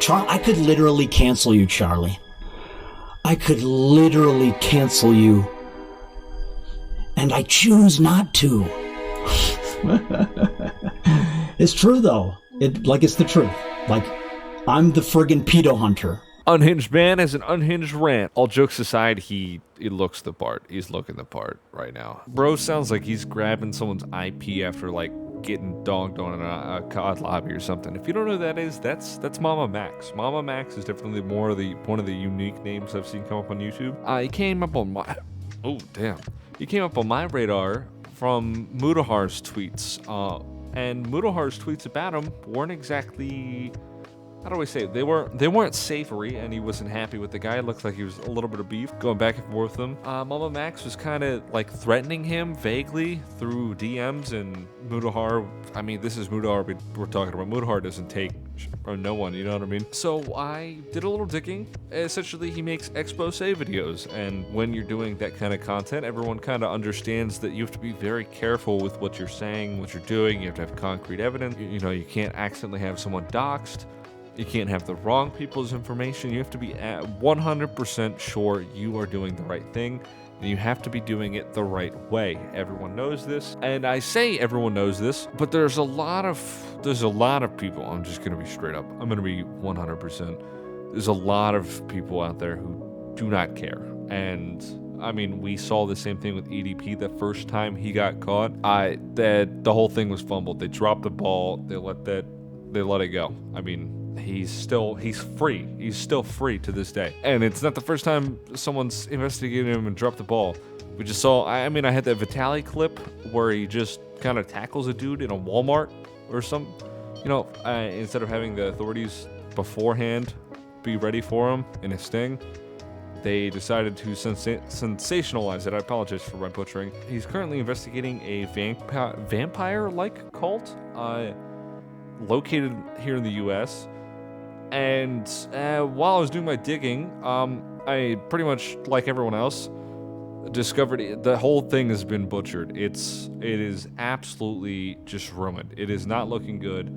I could literally cancel you, Charlie. I could literally cancel you. And I choose not to. It's true, though. It's the truth. Like, I'm the friggin' pedo hunter. Unhinged man has an unhinged rant. All jokes aside, he looks the part. He's looking the part right now. Bro sounds like he's grabbing someone's IP after, like, getting dogged on in a COD lobby or something. If you don't know who that is, that's MamaMax. MamaMax is definitely one of the unique names I've seen come up on YouTube. He came up on my... Oh, damn. He came up on my radar from Mudahar's tweets. And Mudahar's tweets about him weren't exactly... How do I say it? They weren't savory, and he wasn't happy with the guy. It looked like he was a little bit of beef going back and forth with him. MamaMax was kind of like threatening him vaguely through DMs, and Mudahar, I mean, this is Mudahar we're talking about. Mudahar doesn't take or no one, you know what I mean? So I did a little digging. Essentially, he makes expose videos, and when you're doing that kind of content, everyone kind of understands that you have to be very careful with what you're saying, what you're doing. You have to have concrete evidence. You know, you can't accidentally have someone doxxed. You can't have the wrong people's information. You have to be at 100% sure you are doing the right thing, and you have to be doing it the right way. Everyone knows this, and I say everyone knows this, but there's a lot of people. I'm just gonna be straight up. I'm gonna be 100%. There's a lot of people out there who do not care, and I mean, we saw the same thing with EDP the first time he got caught. The whole thing was fumbled. They dropped the ball. They let it go. I mean, he's free. He's still free to this day. And it's not the first time someone's investigated him and dropped the ball. We just saw, I had that Vitali clip where he just kind of tackles a dude in a Walmart or some, instead of having the authorities beforehand be ready for him in a sting, they decided to sensationalize it. I apologize for my butchering. He's currently investigating a vampire-like cult located here in the U.S., and while I was doing my digging, I pretty much, like everyone else, discovered the whole thing has been butchered. It is absolutely just ruined. It is not looking good.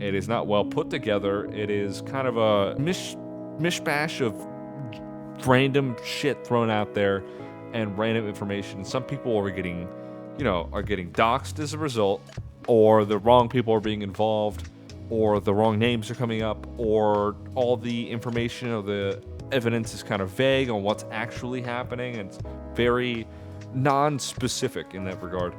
It is not well put together. It is kind of a mishmash of random shit thrown out there and random information. Some people are getting doxxed as a result, or the wrong people are being involved, or the wrong names are coming up, or all the information or the evidence is kind of vague on what's actually happening, and it's very non-specific in that regard.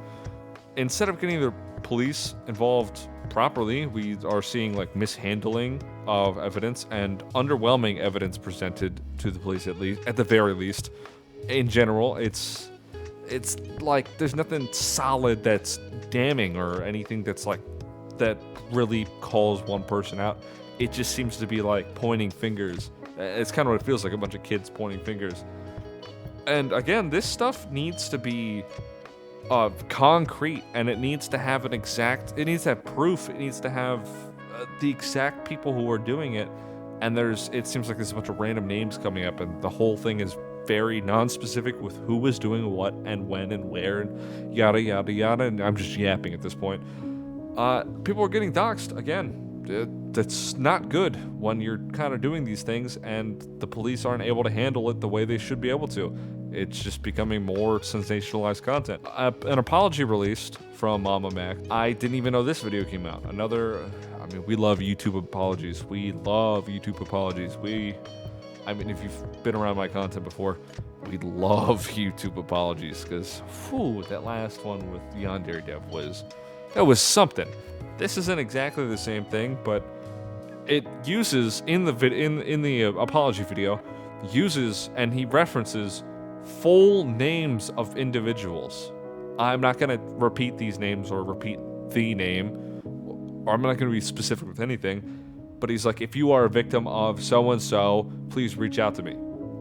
Instead of getting the police involved properly, we are seeing like mishandling of evidence and underwhelming evidence presented to the police, at the very least. In general, it's like there's nothing solid that's damning or anything that's like that really calls one person out. It just seems to be like pointing fingers. It's kind of what it feels like, a bunch of kids pointing fingers. And again, this stuff needs to be concrete, and it needs to have it needs to have proof. It needs to have the exact people who are doing it. And it seems like there's a bunch of random names coming up, and the whole thing is very non-specific with who was doing what and when and where and yada yada yada. And I'm just yapping at this point. People are getting doxxed again. That's not good when you're kind of doing these things and the police aren't able to handle it the way they should be able to. It's just becoming more sensationalized content. An apology released from MamaMax. I didn't even know this video came out. We love YouTube apologies. We love YouTube apologies. If you've been around my content before, we love YouTube apologies, because that last one with Yandere Dev was something. This isn't exactly the same thing, but it uses in the apology video, and he references full names of individuals. I'm not going to repeat these names or repeat the name, or I'm not going to be specific with anything, but he's like, if you are a victim of so-and-so, please reach out to me.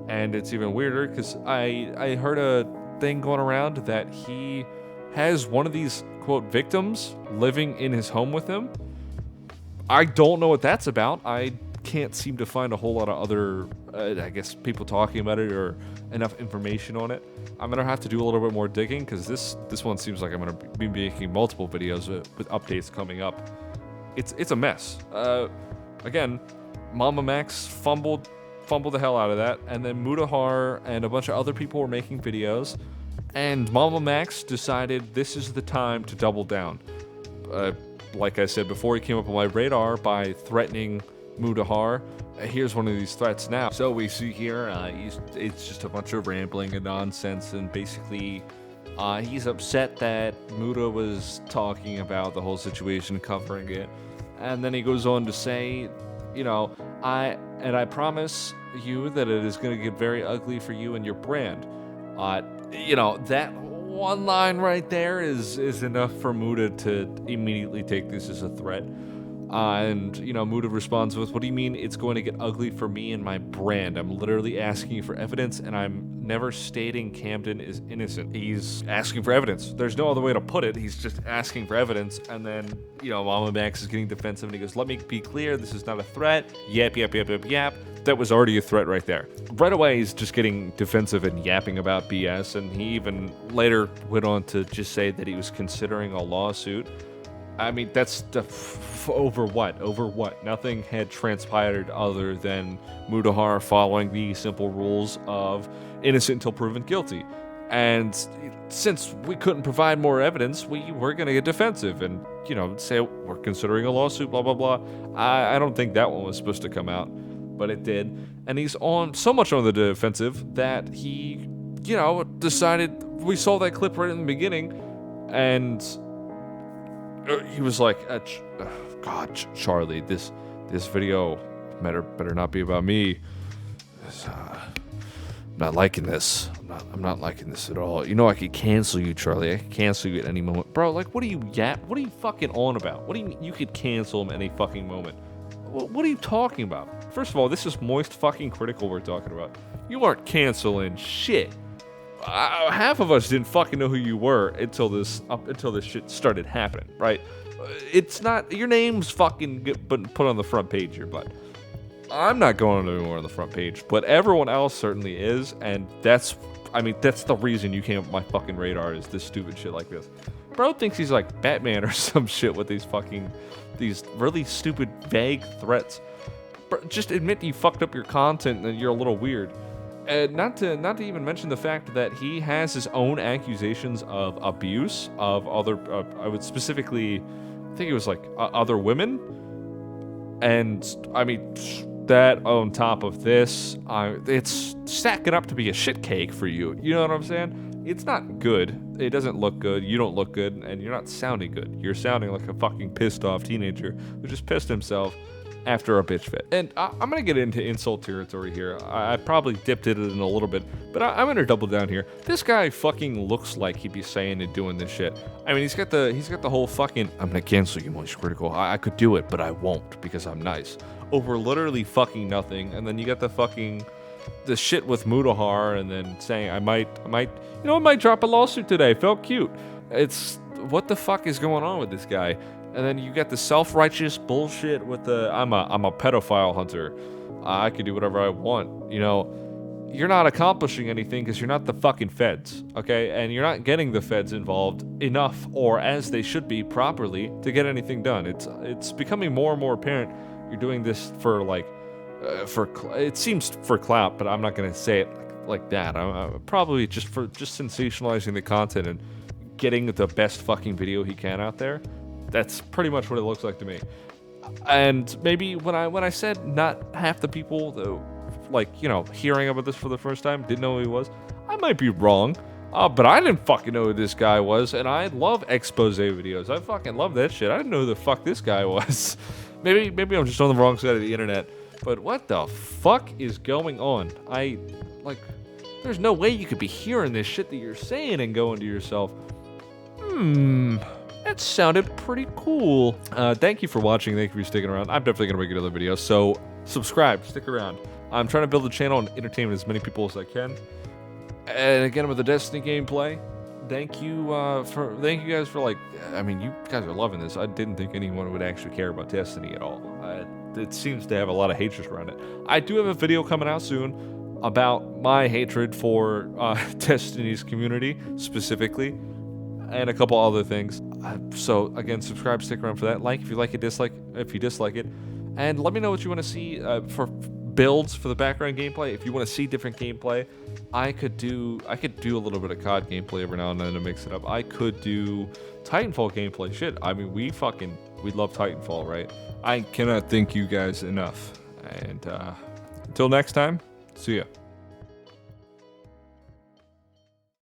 And it's even weirder because I heard a thing going around that he has one of these, quote, victims living in his home with him. I don't know what that's about. I can't seem to find a whole lot of other, people talking about it or enough information on it. I'm going to have to do a little bit more digging, because this one seems like I'm going to be making multiple videos with updates coming up. It's a mess. Again, MamaMax fumbled the hell out of that, and then Mutahar and a bunch of other people were making videos, and MamaMax decided this is the time to double down. Like I said before, he came up on my radar by threatening Mutahar. Here's one of these threats now. So we see here, it's just a bunch of rambling and nonsense, and basically he's upset that Muta was talking about the whole situation, covering it, and then he goes on to say, you know, I promise you that it is going to get very ugly for you and your brand. You know, that one line right there is enough for Muta to immediately take this as a threat. And, you know, Muta responds with, what do you mean it's going to get ugly for me and my brand? I'm literally asking you for evidence, and I'm never stating Camden is innocent. He's asking for evidence. There's no other way to put it. He's just asking for evidence. And then, you know, MamaMax is getting defensive, and he goes, let me be clear, this is not a threat. Yap. That was already a threat right there. Right away, he's just getting defensive and yapping about BS, and he even later went on to just say that he was considering a lawsuit. I mean, that's over what? Over what? Nothing had transpired other than Mutahar following the simple rules of innocent until proven guilty. And since we couldn't provide more evidence, we were going to get defensive and, you know, say we're considering a lawsuit, blah, blah, blah. I don't think that one was supposed to come out, but it did. And he's on so much on the defensive that he, you know, decided, we saw that clip right in the beginning, and he was like, God, Charlie, this video better not be about me. I'm not liking this. I'm not liking this at all. You know, I could cancel you, Charlie. I could cancel you at any moment. Bro, like, what are you fucking on about? What do you mean you could cancel him at any fucking moment? What are you talking about? First of all, this is moist fucking critical we're talking about. You aren't canceling shit. Half of us didn't fucking know who you were until this shit started happening, right? It's not, your name's fucking put on the front page here, but I'm not going anywhere on the front page, but everyone else certainly is, and that's the reason you came up my fucking radar, is this stupid shit like this. Bro thinks he's like Batman or some shit with these really stupid, vague threats. Bro, just admit you fucked up your content and you're a little weird. Not to even mention the fact that he has his own accusations of abuse of other, I would specifically, I think it was like other women. And I mean, that on top of this, it's stacking up to be a shit cake for you. You know what I'm saying? It's not good. It doesn't look good. You don't look good, and you're not sounding good. You're sounding like a fucking pissed off teenager who just pissed himself after a bitch fit. And I'm gonna get into insult territory here. I probably dipped it in a little bit, but I'm gonna double down here. This guy fucking looks like he'd be saying and doing this shit. I mean, he's got the whole fucking, I'm gonna cancel you, Moist Critical. I could do it, but I won't because I'm nice. Over literally fucking nothing. And then you got the shit with Mutahar, and then saying I might drop a lawsuit today. Felt cute. It's, what the fuck is going on with this guy? And then you got the self-righteous bullshit with the I'm a pedophile hunter. I can do whatever I want. You know, you're not accomplishing anything because you're not the fucking feds, okay? And you're not getting the feds involved enough, or as they should be properly, to get anything done. It's becoming more and more apparent you're doing this for like it seems for clout, but I'm not gonna say it like that. I'm probably just sensationalizing the content and getting the best fucking video he can out there. That's pretty much what it looks like to me. And maybe when I said not half the people, though, like, you know, hearing about this for the first time, didn't know who he was, I might be wrong. But I didn't fucking know who this guy was, and I love expose videos. I fucking love that shit. I didn't know who the fuck this guy was. Maybe I'm just on the wrong side of the internet. But what the fuck is going on? There's no way you could be hearing this shit that you're saying and going to yourself, that sounded pretty cool. Thank you for watching. Thank you for sticking around. I'm definitely going to make another video, so subscribe, stick around. I'm trying to build a channel and entertain as many people as I can. And again, with the Destiny gameplay, thank you guys for, like, I mean, you guys are loving this. I didn't think anyone would actually care about Destiny at all. It seems to have a lot of hatred around it. I do have a video coming out soon about my hatred for Destiny's community specifically, and a couple other things. So again, subscribe, stick around for that. Like if you like it, dislike if you dislike it. And let me know what you want to see for builds for the background gameplay. If you want to see different gameplay, I could do a little bit of COD gameplay every now and then to mix it up. I could do Titanfall gameplay. Shit, I mean, we love Titanfall, right? I cannot thank you guys enough. And until next time, see ya.